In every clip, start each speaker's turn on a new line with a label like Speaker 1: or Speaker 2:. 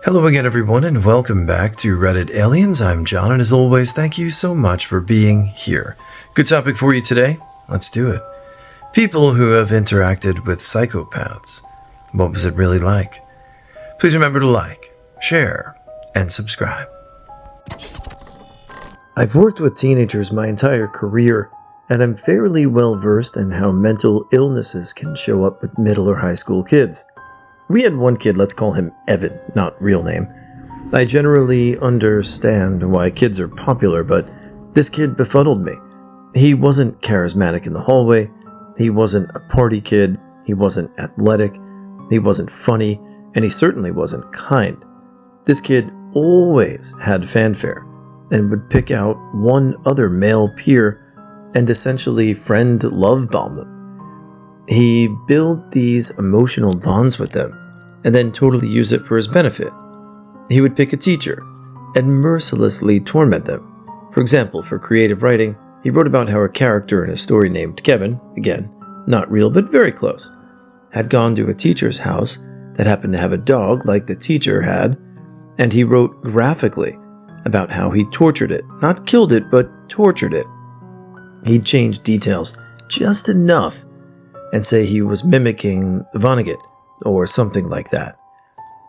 Speaker 1: Hello again, everyone, and welcome back to Reddit Aliens. I'm John, and as always, thank you so much for being here. Good topic for you today. Let's do it. People who have interacted with psychopaths. What was it really like? Please remember to like, share, and subscribe. I've worked with teenagers my entire career, and I'm fairly well versed in how mental illnesses can show up with middle or high school kids. We had one kid, let's call him Evan, not real name. I generally understand why kids are popular, but this kid befuddled me. He wasn't charismatic in the hallway, he wasn't a party kid, he wasn't athletic, he wasn't funny, and he certainly wasn't kind. This kid always had fanfare, and would pick out one other male peer and essentially friend love bomb them. He built these emotional bonds with them, and then totally use it for his benefit. He would pick a teacher and mercilessly torment them. For example, for creative writing, he wrote about how a character in a story named Kevin, again, not real but very close, had gone to a teacher's house that happened to have a dog like the teacher had, and he wrote graphically about how he tortured it, not killed it, but tortured it. He'd change details just enough and say he was mimicking Vonnegut, or something like that.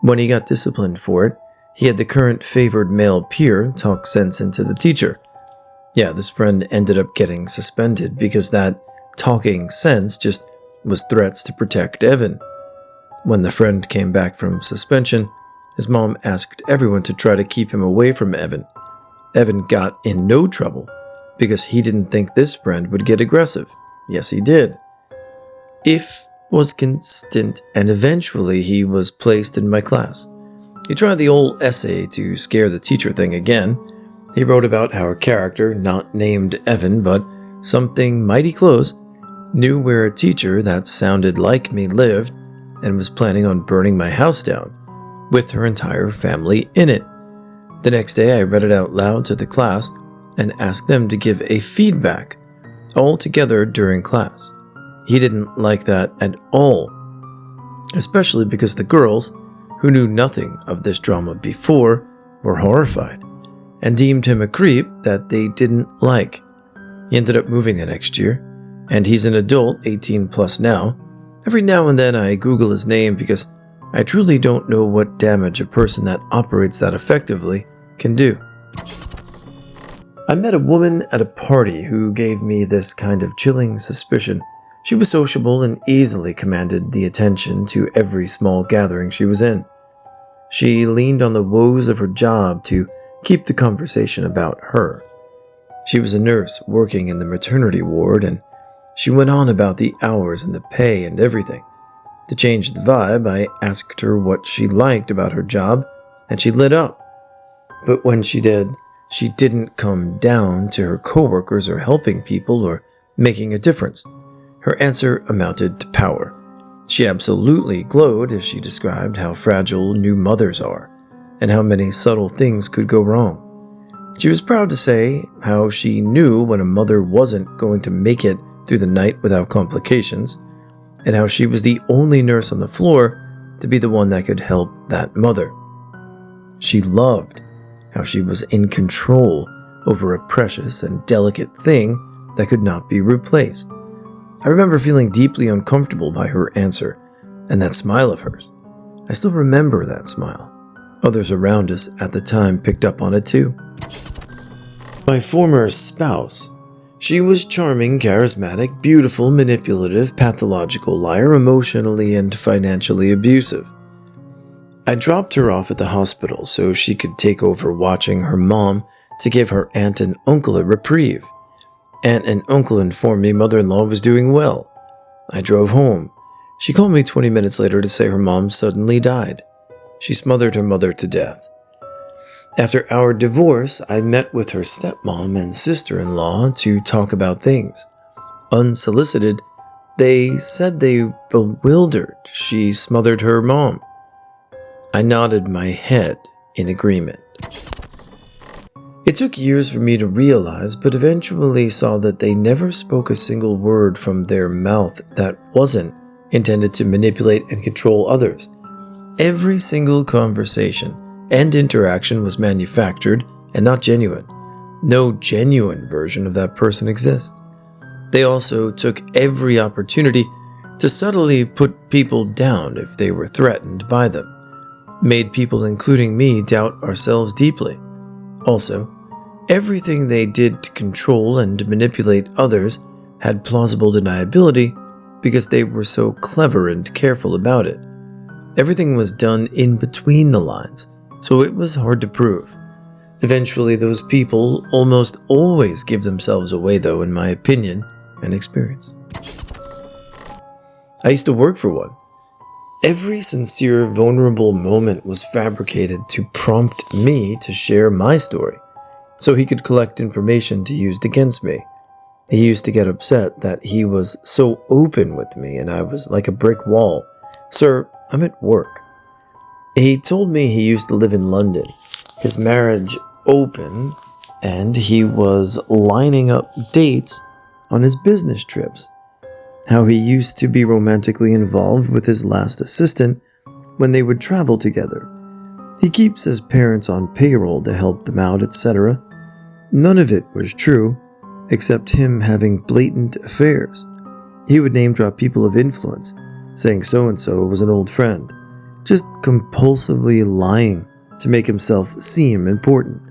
Speaker 1: When he got disciplined for it, he had the current favored male peer talk sense into the teacher. Yeah, this friend ended up getting suspended because that talking sense just was threats to protect Evan. When the friend came back from suspension, his mom asked everyone to try to keep him away from Evan. Evan got in no trouble because he didn't think this friend would get aggressive. Yes, he did. If was constant, and eventually he was placed in my class. He tried the old essay to scare the teacher thing again. He wrote about how a character, not named Evan, but something mighty close, knew where a teacher that sounded like me lived, and was planning on burning my house down, with her entire family in it. The next day I read it out loud to the class, and asked them to give a feedback, all together during class. He didn't like that at all, especially because the girls, who knew nothing of this drama before, were horrified, and deemed him a creep that they didn't like. He ended up moving the next year, and he's an adult, 18 plus now. Every now and then I Google his name because I truly don't know what damage a person that operates that effectively can do. I met a woman at a party who gave me this kind of chilling suspicion. She was sociable and easily commanded the attention to every small gathering she was in. She leaned on the woes of her job to keep the conversation about her. She was a nurse working in the maternity ward, and she went on about the hours and the pay and everything. To change the vibe, I asked her what she liked about her job, and she lit up. But when she did, she didn't come down to her coworkers or helping people or making a difference. Her answer amounted to power. She absolutely glowed as she described how fragile new mothers are, and how many subtle things could go wrong. She was proud to say how she knew when a mother wasn't going to make it through the night without complications, and how she was the only nurse on the floor to be the one that could help that mother. She loved how she was in control over a precious and delicate thing that could not be replaced. I remember feeling deeply uncomfortable by her answer, and that smile of hers. I still remember that smile. Others around us at the time picked up on it too. My former spouse. She was charming, charismatic, beautiful, manipulative, pathological liar, emotionally and financially abusive. I dropped her off at the hospital so she could take over watching her mom to give her aunt and uncle a reprieve. Aunt and uncle informed me mother-in-law was doing well. I drove home. She called me 20 minutes later to say her mom suddenly died. She smothered her mother to death. After our divorce, I met with her stepmom and sister-in-law to talk about things. Unsolicited, they said they bewildered she smothered her mom. I nodded my head in agreement. It took years for me to realize, but eventually saw that they never spoke a single word from their mouth that wasn't intended to manipulate and control others. Every single conversation and interaction was manufactured and not genuine. No genuine version of that person exists. They also took every opportunity to subtly put people down if they were threatened by them, made people, including me, doubt ourselves deeply. Also, everything they did to control and manipulate others had plausible deniability because they were so clever and careful about it. Everything was done in between the lines, so it was hard to prove. Eventually, those people almost always give themselves away, though, in my opinion and experience. I used to work for one. Every sincere, vulnerable moment was fabricated to prompt me to share my story, so he could collect information to use against me. He used to get upset that he was so open with me and I was like a brick wall. "Sir, I'm at work." He told me he used to live in London. His marriage open and he was lining up dates on his business trips. How he used to be romantically involved with his last assistant when they would travel together. He keeps his parents on payroll to help them out, etc. None of it was true, except him having blatant affairs. He would name drop people of influence, saying so-and-so was an old friend, just compulsively lying to make himself seem important.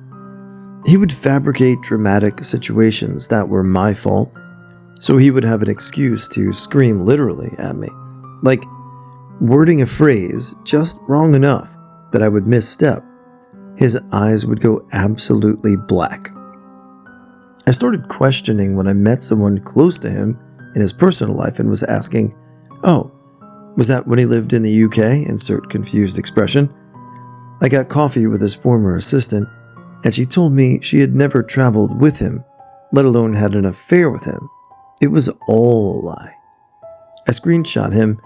Speaker 1: He would fabricate dramatic situations that were my fault, so he would have an excuse to scream literally at me, like wording a phrase just wrong enough that I would misstep. His eyes would go absolutely black. I started questioning when I met someone close to him in his personal life and was asking, "Oh, was that when he lived in the UK?" Insert confused expression. I got coffee with his former assistant, and she told me she had never traveled with him, let alone had an affair with him. It was all a lie. I screenshot him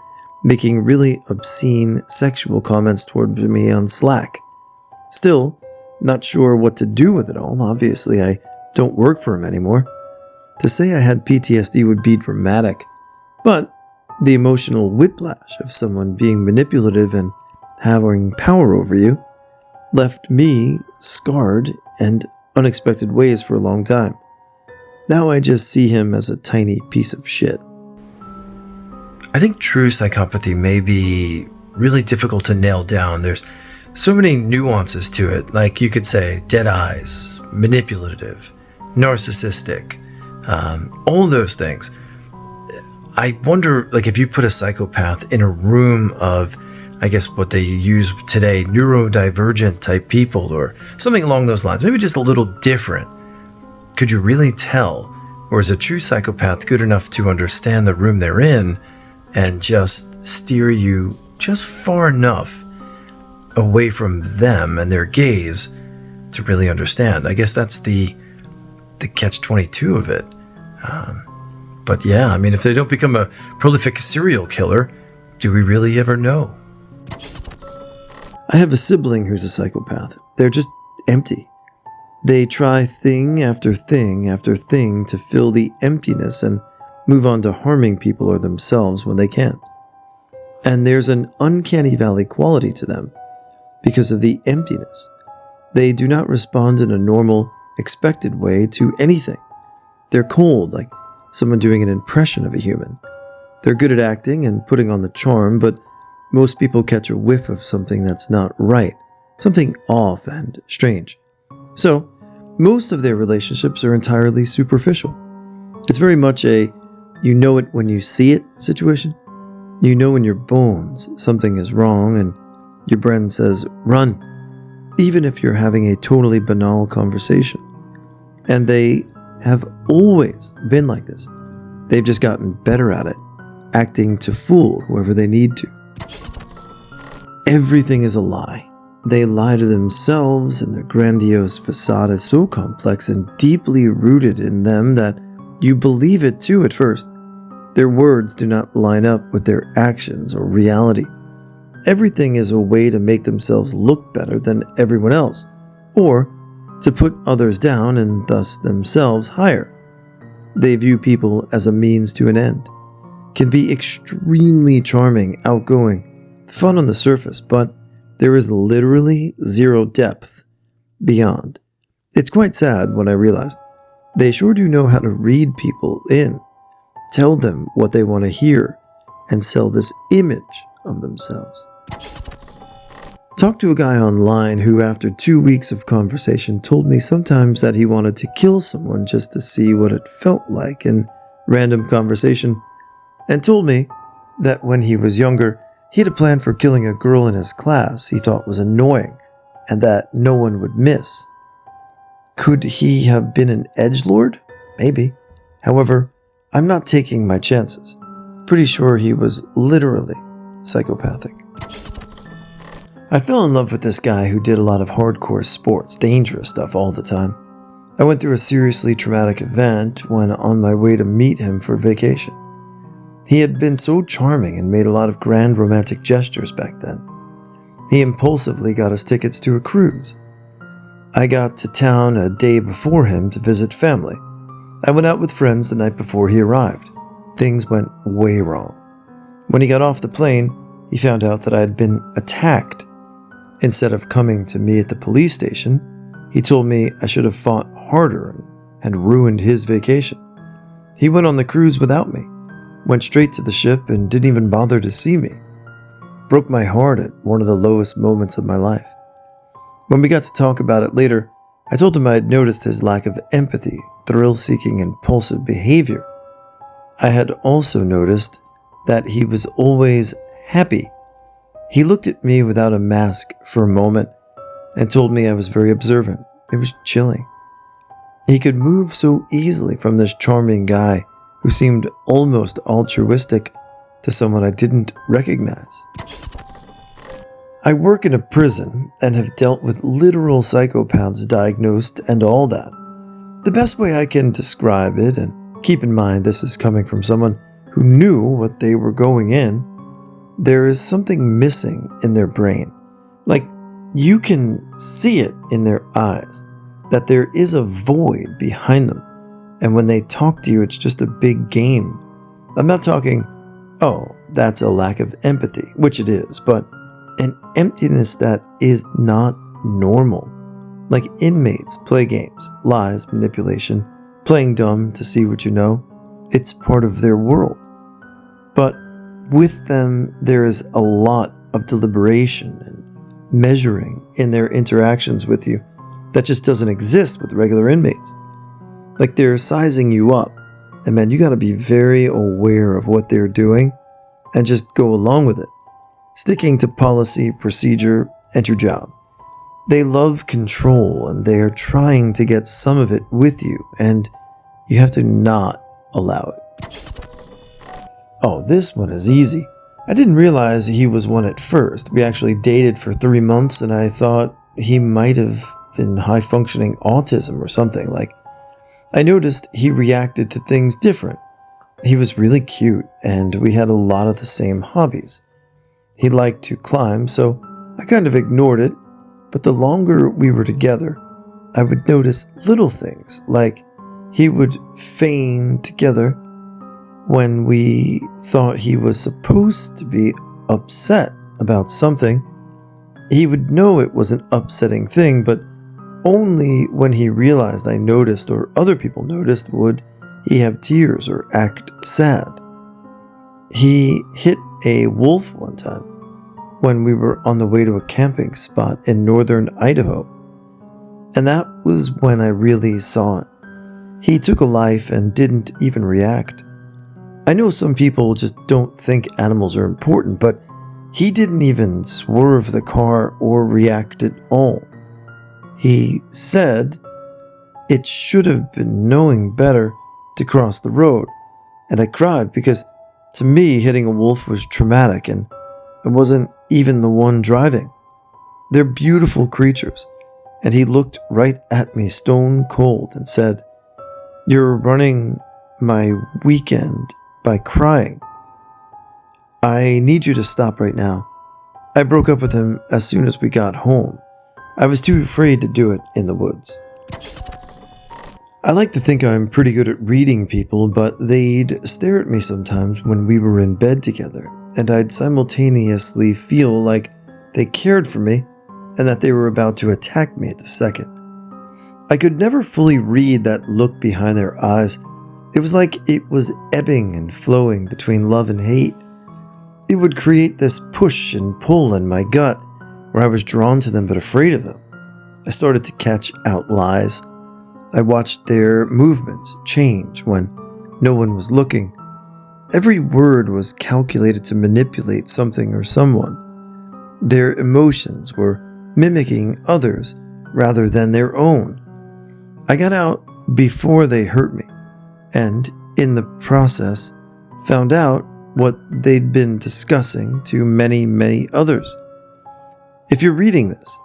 Speaker 1: making really obscene sexual comments toward me on Slack. Still, not sure what to do with it all. Obviously, I don't work for him anymore. To say I had PTSD would be dramatic, but the emotional whiplash of someone being manipulative and having power over you left me scarred in unexpected ways for a long time. Now I just see him as a tiny piece of shit. I think true psychopathy may be really difficult to nail down. There's so many nuances to it, like you could say dead eyes, manipulative, narcissistic, all those things. I wonder, like, if you put a psychopath in a room of, I guess what they use today, neurodivergent type people or something along those lines, maybe just a little different, could you really tell? Or is a true psychopath good enough to understand the room they're in and just steer you just far enough away from them and their gaze to really understand? I guess that's the catch-22 of it. But yeah, I mean, if they don't become a prolific serial killer, do we really ever know? I have a sibling who's a psychopath. They're just empty. They try thing after thing after thing to fill the emptiness and move on to harming people or themselves when they can. And there's an uncanny valley quality to them because of the emptiness. They do not respond in a normal, expected way to anything. They're cold, like someone doing an impression of a human. They're good at acting and putting on the charm, but most people catch a whiff of something that's not right, something off and strange. So, most of their relationships are entirely superficial. It's very much a you know it when you see it situation. You know in your bones something is wrong and your brain says run, even if you're having a totally banal conversation. And they have always been like this. They've just gotten better at it, acting to fool whoever they need to. Everything is a lie. They lie to themselves, and their grandiose facade is so complex and deeply rooted in them that you believe it too at first. Their words do not line up with their actions or reality. Everything is a way to make themselves look better than everyone else, or to put others down and thus themselves higher. They view people as a means to an end, can be extremely charming, outgoing, fun on the surface, but there is literally zero depth beyond. It's quite sad when I realized they sure do know how to read people in, tell them what they want to hear, and sell this image of themselves. Talked to a guy online who, after 2 weeks of conversation, told me sometimes that he wanted to kill someone just to see what it felt like in random conversation, and told me that when he was younger, he had a plan for killing a girl in his class he thought was annoying and that no one would miss. Could he have been an edgelord? Maybe. However, I'm not taking my chances. Pretty sure he was literally psychopathic. I fell in love with this guy who did a lot of hardcore sports, dangerous stuff all the time. I went through a seriously traumatic event when on my way to meet him for vacation. He had been so charming and made a lot of grand romantic gestures back then. He impulsively got us tickets to a cruise. I got to town a day before him to visit family. I went out with friends the night before he arrived. Things went way wrong. When he got off the plane, he found out that I had been attacked. Instead of coming to me at the police station, he told me I should have fought harder and had ruined his vacation. He went on the cruise without me, went straight to the ship and didn't even bother to see me. Broke my heart at one of the lowest moments of my life. When we got to talk about it later, I told him I had noticed his lack of empathy, thrill-seeking, impulsive behavior. I had also noticed that he was always happy. He looked at me without a mask for a moment and told me I was very observant. It was chilling. He could move so easily from this charming guy who seemed almost altruistic to someone I didn't recognize. I work in a prison and have dealt with literal psychopaths diagnosed and all that. The best way I can describe it, and keep in mind this is coming from someone who knew what they were going in, there is something missing in their brain. Like, you can see it in their eyes, that there is a void behind them. And when they talk to you, it's just a big game. I'm not talking, oh, that's a lack of empathy, which it is, but an emptiness that is not normal. Like inmates play games, lies, manipulation, playing dumb to see what you know. It's part of their world. But with them, there is a lot of deliberation and measuring in their interactions with you that just doesn't exist with regular inmates. Like they're sizing you up, and man, you gotta be very aware of what they're doing and just go along with it, sticking to policy, procedure, and your job. They love control, and they are trying to get some of it with you, and you have to not allow it. Oh, this one is easy. I didn't realize he was one at first. We actually dated for 3 months, and I thought he might have been high-functioning autism or something. Like, I noticed he reacted to things different. He was really cute, and we had a lot of the same hobbies. He liked to climb, so I kind of ignored it, but the longer we were together, I would notice little things, like he would feign together when we thought he was supposed to be upset about something. He would know it was an upsetting thing, but only when he realized I noticed or other people noticed would he have tears or act sad. He hit a wolf one time when we were on the way to a camping spot in northern Idaho, and that was when I really saw it. He took a life and didn't even react. I know some people just don't think animals are important, but he didn't even swerve the car or react at all. He said it should have been knowing better to cross the road, and I cried because to me hitting a wolf was traumatic and I wasn't even the one driving. They're beautiful creatures, and he looked right at me stone cold and said, "You're running my weekend by crying. I need you to stop right now." I broke up with him as soon as we got home. I was too afraid to do it in the woods. I like to think I'm pretty good at reading people, but they'd stare at me sometimes when we were in bed together, and I'd simultaneously feel like they cared for me and that they were about to attack me at the second. I could never fully read that look behind their eyes. It was like it was ebbing and flowing between love and hate. It would create this push and pull in my gut where I was drawn to them but afraid of them. I started to catch out lies. I watched their movements change when no one was looking. Every word was calculated to manipulate something or someone. Their emotions were mimicking others rather than their own. I got out before they hurt me, and in the process, found out what they'd been discussing to many, many others. If you're reading this,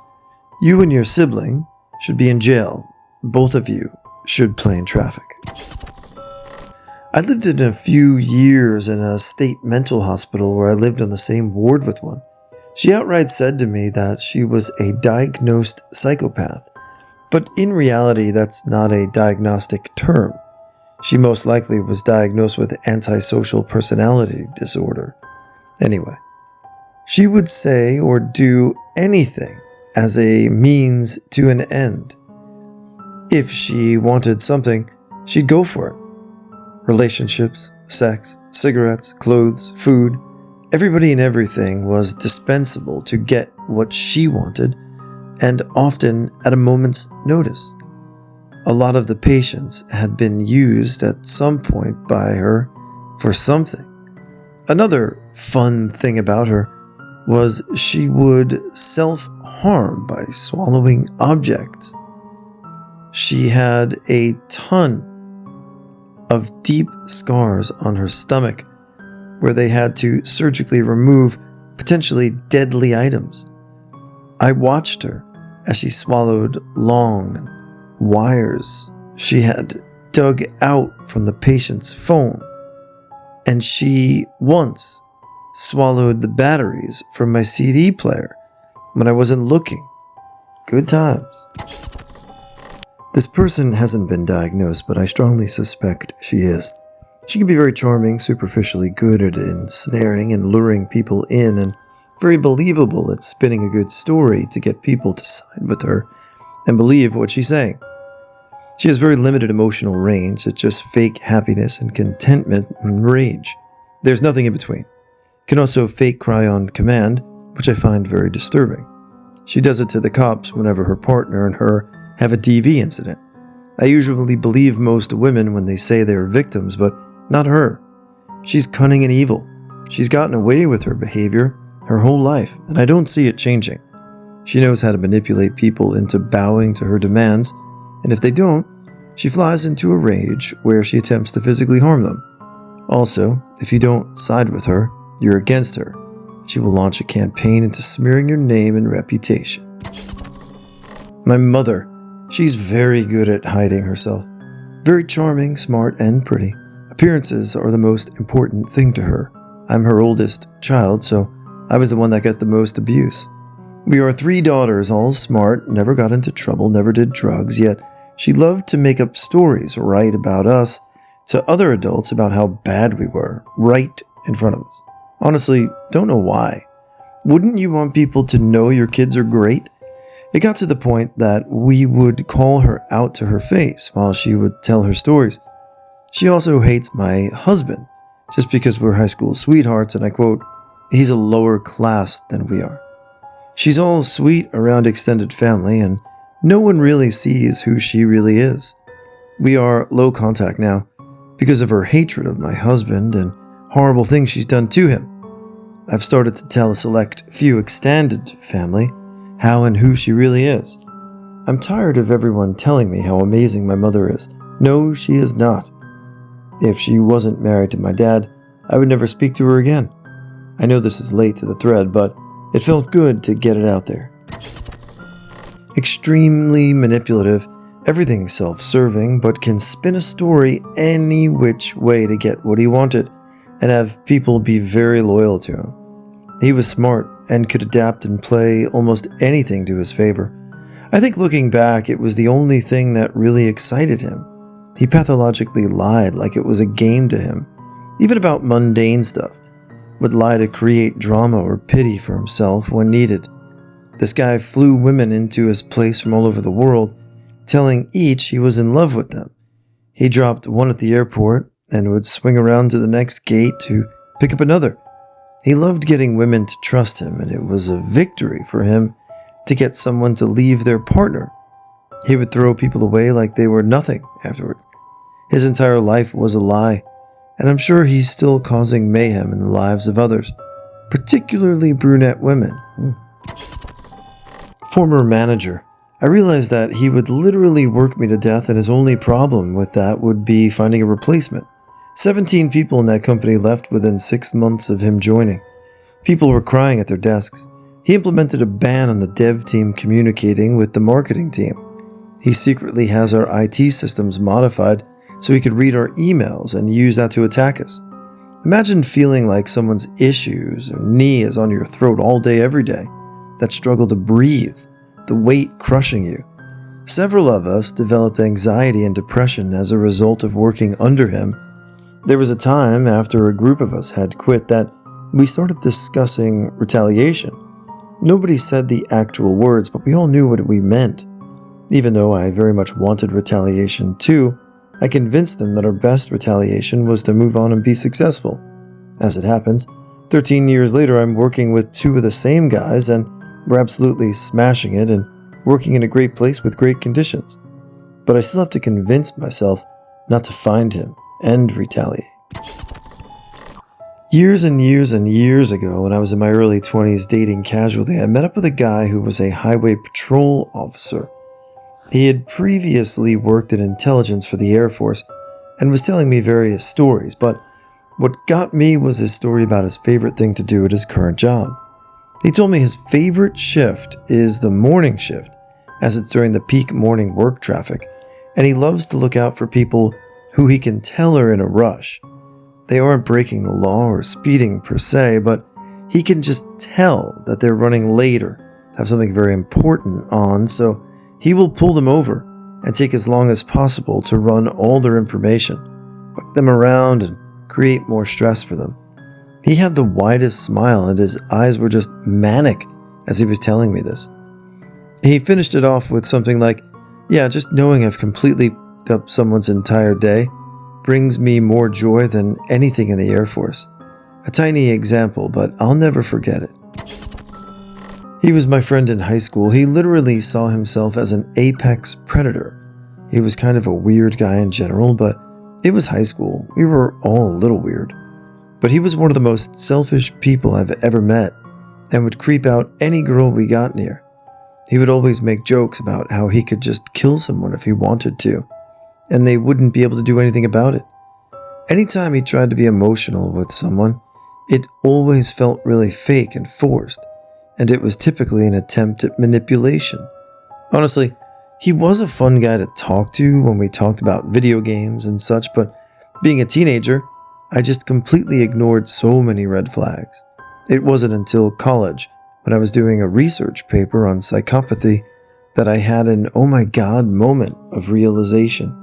Speaker 1: you and your sibling should be in jail. Both of you should play in traffic. I lived in a few years in a state mental hospital where I lived on the same ward with one. She outright said to me that she was a diagnosed psychopath, but in reality that's not a diagnostic term. She most likely was diagnosed with antisocial personality disorder. Anyway, she would say or do anything as a means to an end. If she wanted something, she'd go for it. Relationships, sex, cigarettes, clothes, food, everybody and everything was dispensable to get what she wanted, and often at a moment's notice. A lot of the patients had been used at some point by her for something. Another fun thing about her was she would self-harm by swallowing objects. She had a ton of deep scars on her stomach where they had to surgically remove potentially deadly items. I watched her as she swallowed long wires she had dug out from the patient's phone, and she once swallowed the batteries from my CD player when I wasn't looking. Good times. This person hasn't been diagnosed, but I strongly suspect she is. She can be very charming, superficially good at ensnaring and luring people in, and very believable at spinning a good story to get people to side with her and believe what she's saying. She has very limited emotional range. It's just fake happiness and contentment and rage. There's nothing in between. Can also fake cry on command, which I find very disturbing. She does it to the cops whenever her partner and her have a DV incident. I usually believe most women when they say they're victims, but not her. She's cunning and evil. She's gotten away with her behavior her whole life, and I don't see it changing. She knows how to manipulate people into bowing to her demands, and if they don't, she flies into a rage where she attempts to physically harm them. Also, if you don't side with her, you're against her. She will launch a campaign into smearing your name and reputation. My mother. She's very good at hiding herself. Very charming, smart, and pretty. Appearances are the most important thing to her. I'm her oldest child, so I was the one that got the most abuse. We are 3 daughters, all smart, never got into trouble, never did drugs, yet she loved to make up stories, write about us to other adults about how bad we were, right in front of us. Honestly, don't know why. Wouldn't you want people to know your kids are great? It got to the point that we would call her out to her face while she would tell her stories. She also hates my husband, just because we're high school sweethearts, and I quote, he's a lower class than we are. She's all sweet around extended family, and no one really sees who she really is. We are low contact now because of her hatred of my husband and horrible things she's done to him. I've started to tell a select few extended family how and who she really is. I'm tired of everyone telling me how amazing my mother is. No, she is not. If she wasn't married to my dad, I would never speak to her again. I know this is late to the thread, but it felt good to get it out there. Extremely manipulative, everything self-serving, but can spin a story any which way to get what he wanted, and have people be very loyal to him. He was smart and could adapt and play almost anything to his favor. I think looking back, it was the only thing that really excited him. He pathologically lied like it was a game to him, even about mundane stuff. Would lie to create drama or pity for himself when needed. This guy flew women into his place from all over the world, telling each he was in love with them. He dropped one at the airport and would swing around to the next gate to pick up another. He loved getting women to trust him, and it was a victory for him to get someone to leave their partner. He would throw people away like they were nothing afterwards. His entire life was a lie, and I'm sure he's still causing mayhem in the lives of others, particularly brunette women. Former manager. I realized that he would literally work me to death, and his only problem with that would be finding a replacement. 17 people in that company left within 6 months of him joining. People were crying at their desks. He implemented a ban on the dev team communicating with the marketing team. He secretly has our IT systems modified so he could read our emails and use that to attack us. Imagine feeling like someone's issues or knee is on your throat all day every day, that struggle to breathe, the weight crushing you. Several of us developed anxiety and depression as a result of working under him. There was a time after a group of us had quit that we started discussing retaliation. Nobody said the actual words, but we all knew what we meant. Even though I very much wanted retaliation too, I convinced them that our best retaliation was to move on and be successful. As it happens, 13 years later I'm working with two of the same guys, and we're absolutely smashing it and working in a great place with great conditions. But I still have to convince myself not to find him and retaliate. Years and years and years ago, when I was in my early 20s dating casually, I met up with a guy who was a highway patrol officer. He had previously worked in intelligence for the Air Force and was telling me various stories, but what got me was his story about his favorite thing to do at his current job. He told me his favorite shift is the morning shift, as it's during the peak morning work traffic, and he loves to look out for people who he can tell are in a rush. They aren't breaking the law or speeding per se, but he can just tell that they're running late or have something very important on, so he will pull them over and take as long as possible to run all their information, fuck them around, and create more stress for them. He had the widest smile and his eyes were just manic as he was telling me this. He finished it off with something like, "Yeah, just knowing I've completely f***ed up someone's entire day brings me more joy than anything in the Air Force." A tiny example, but I'll never forget it. He was my friend in high school. He literally saw himself as an apex predator. He was kind of a weird guy in general, but it was high school. We were all a little weird. But he was one of the most selfish people I've ever met, and would creep out any girl we got near. He would always make jokes about how he could just kill someone if he wanted to, and they wouldn't be able to do anything about it. Anytime he tried to be emotional with someone, it always felt really fake and forced, and it was typically an attempt at manipulation. Honestly, he was a fun guy to talk to when we talked about video games and such, but being a teenager, I just completely ignored so many red flags. It wasn't until college, when I was doing a research paper on psychopathy, that I had an oh my god moment of realization.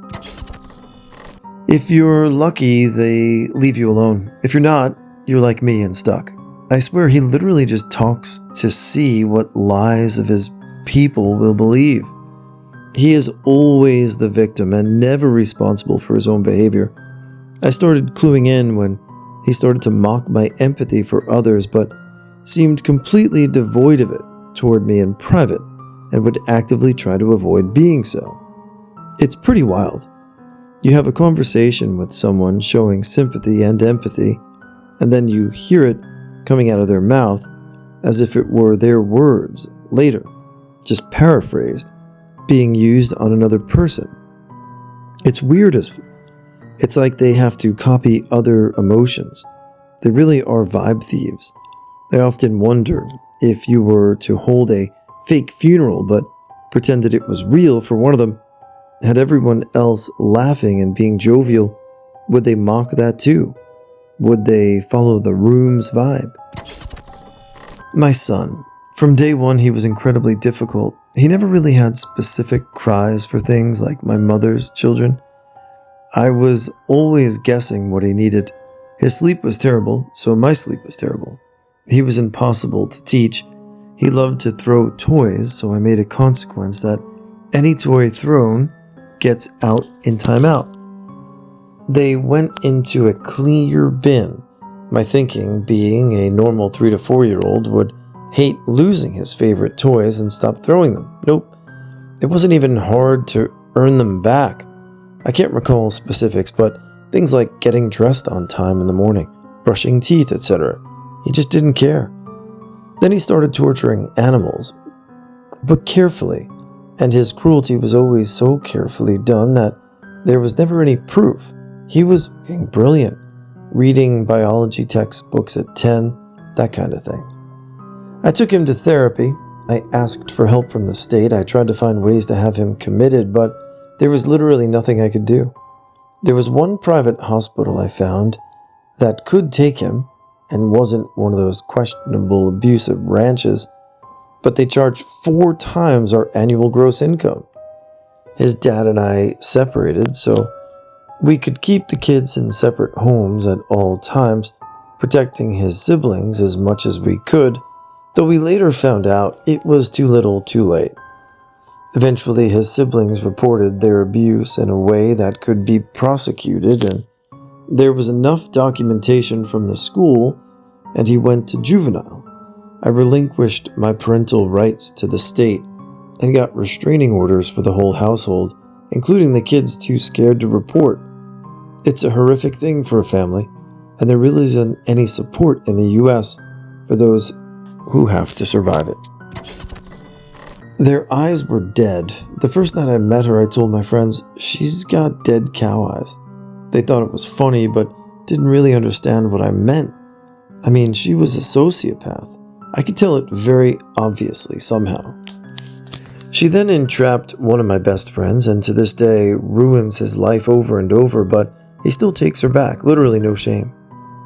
Speaker 1: If you're lucky, they leave you alone. If you're not, you're like me and stuck. I swear he literally just talks to see what lies of his people will believe. He is always the victim and never responsible for his own behavior. I started cluing in when he started to mock my empathy for others, but seemed completely devoid of it toward me in private, and would actively try to avoid being so. It's pretty wild. You have a conversation with someone showing sympathy and empathy, and then you hear it coming out of their mouth as if it were their words later, just paraphrased, being used on another person. It's weird as it's like they have to copy other emotions. They really are vibe thieves. I often wonder if you were to hold a fake funeral but pretended it was real for one of them, had everyone else laughing and being jovial, would they mock that too? Would they follow the room's vibe? My son. From day one, he was incredibly difficult. He never really had specific cries for things like my mother's children. I was always guessing what he needed. His sleep was terrible, so my sleep was terrible. He was impossible to teach. He loved to throw toys, so I made a consequence that any toy thrown gets out in timeout. They went into a clear bin. My thinking being a normal 3 to 4 year old would hate losing his favorite toys and stop throwing them. Nope. It wasn't even hard to earn them back. I can't recall specifics, but things like getting dressed on time in the morning, brushing teeth, etc. He just didn't care. Then he started torturing animals, but carefully, and his cruelty was always so carefully done that there was never any proof. He was being brilliant, reading biology textbooks at 10, that kind of thing. I took him to therapy. I asked for help from the state. I tried to find ways to have him committed, but there was literally nothing I could do. There was one private hospital I found that could take him and wasn't one of those questionable abusive ranches, but they charged 4 times our annual gross income. His dad and I separated, so we could keep the kids in separate homes at all times, protecting his siblings as much as we could, though we later found out it was too little too late. Eventually, his siblings reported their abuse in a way that could be prosecuted, and there was enough documentation from the school, and he went to juvenile. I relinquished my parental rights to the state and got restraining orders for the whole household, including the kids too scared to report. It's a horrific thing for a family, and there really isn't any support in the US for those who have to survive it. Their eyes were dead. The first night I met her, I told my friends, she's got dead cow eyes. They thought it was funny, but didn't really understand what I meant. I mean, she was a sociopath. I could tell it very obviously somehow. She then entrapped one of my best friends, and to this day ruins his life over and over, but he still takes her back, literally no shame.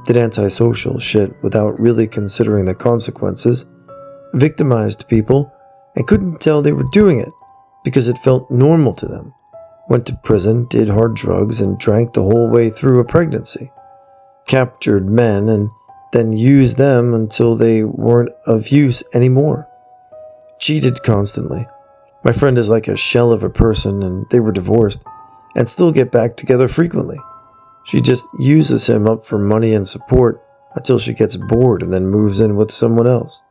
Speaker 1: Did antisocial shit without really considering the consequences, victimized people, and couldn't tell they were doing it because it felt normal to them. Went to prison, did hard drugs, and drank the whole way through a pregnancy. Captured men and then used them until they weren't of use anymore. Cheated constantly. My friend is like a shell of a person, and they were divorced and still get back together frequently. She just uses him up for money and support until she gets bored and then moves in with someone else.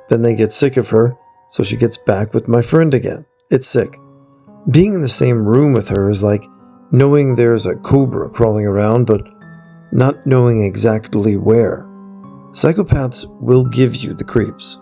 Speaker 1: Then they get sick of her, so she gets back with my friend again. It's sick. Being in the same room with her is like knowing there's a cobra crawling around, but not knowing exactly where. Psychopaths will give you the creeps.